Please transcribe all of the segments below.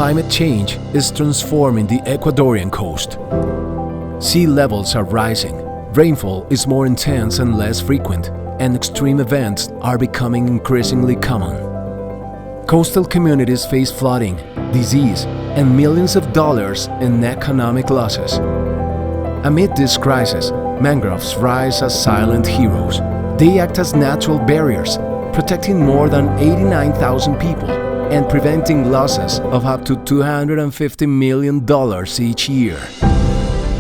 Climate change is transforming the Ecuadorian coast. Sea levels are rising, rainfall is more intense and less frequent, and extreme events are becoming increasingly common. Coastal communities face flooding, disease, and millions of dollars in economic losses. Amid this crisis, mangroves rise as silent heroes. They act as natural barriers, protecting more than 89,000 people and preventing losses of up to $250 million each year.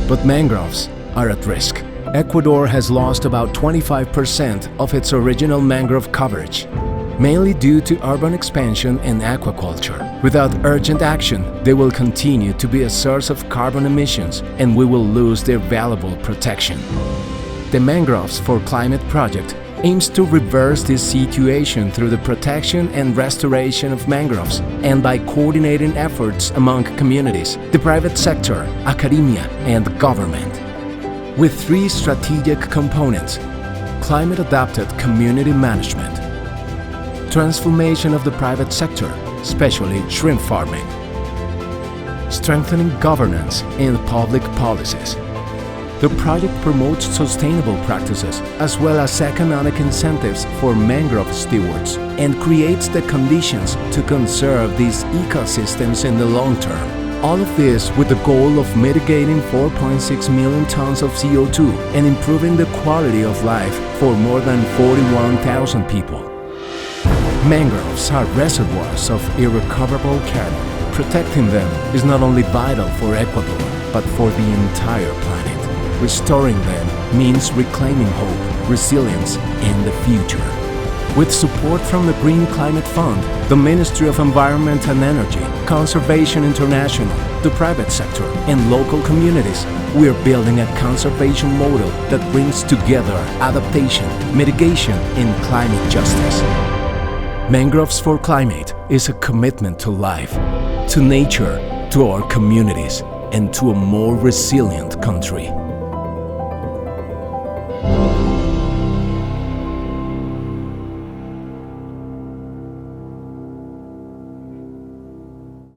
But mangroves are at risk. Ecuador has lost about 25% of its original mangrove coverage, mainly due to urban expansion and aquaculture. Without urgent action, they will continue to be a source of carbon emissions and we will lose their valuable protection. The Mangroves for Climate project aims to reverse this situation through the protection and restoration of mangroves and by coordinating efforts among communities, the private sector, academia, and government. With three strategic components: climate-adapted community management, transformation of the private sector, especially shrimp farming, strengthening governance and public policies. The project promotes sustainable practices as well as economic incentives for mangrove stewards and creates the conditions to conserve these ecosystems in the long term. All of this with the goal of mitigating 4.6 million tons of CO2 and improving the quality of life for more than 41,000 people. Mangroves are reservoirs of irrecoverable carbon. Protecting them is not only vital for Ecuador, but for the entire planet. Restoring them means reclaiming hope, resilience, and the future. With support from the Green Climate Fund, the Ministry of Environment and Energy, Conservation International, the private sector, and local communities, we are building a conservation model that brings together adaptation, mitigation, and climate justice. Mangroves for Climate is a commitment to life, to nature, to our communities, and to a more resilient country.